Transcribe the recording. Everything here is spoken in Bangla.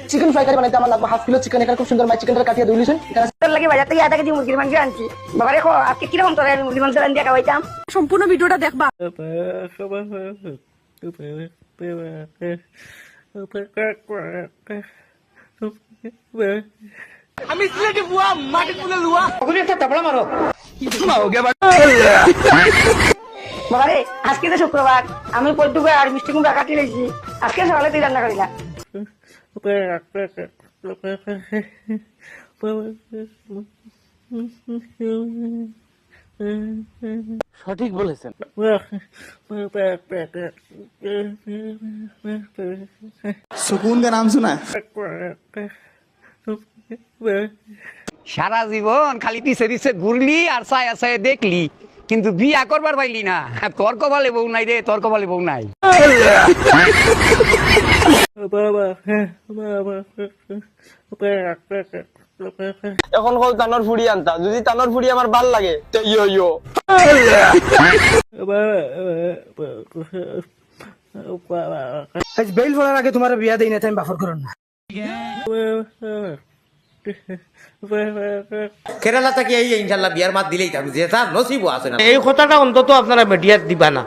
চিকেন ফ্রাই কারি বানাইতে আমার লাগবে হাফ কিলো চিকেন। এখানে খুব সুন্দর মাই চিকেনটা কাটিয়ে ধুই লিছেন। এখানে তোর লাগে বাজার থেকে 1 কেজি মুরগির মাংস আনছি। বাবা রে আজকে কিরকম তোর আমি মুরগির মাংস রান্ধিয়া খাওয়াইতাম। সম্পূর্ণ ভিডিওটা দেখবা। আমি সিলেটি বুয়া মাটি তুলে লুয়া ওগুলো একটা তাবলা মারো। বাবা রে আজকে তো শুক্রবার, আমি পদ্মুকে আর মিষ্টি কুমড়া কাটি লইছি। আজকে সকালে তুই রান্না করিলা। সঠিক বলেছেন। सुकून का नाम सुना है? সারা জীবন খালি পিছে পিছে ঘুরলি আর ছায়া ছায়া দেখলি, কিন্তু বিয়া করবার পাইলি না। তোর কপালে বউ নাই রে, তোর কপালে বউ নাই। এখন কল তানোর ফুড়ি আনতা, যদি তানোর ফুড়ি আমার ভাল লাগে তো ইয়ো ইয়ো। আজ বেল ফলার আগে তোমার বিয়া দেই না, আমি বাফর করুন না। কেরালা থেকে এই ইনশাল্লাহ বিয়ার মাত দিলেই থাকবে, যেটা নসিব আছে না। এই কথাটা অন্তত আপনারা মিডিয়াত দিবা না।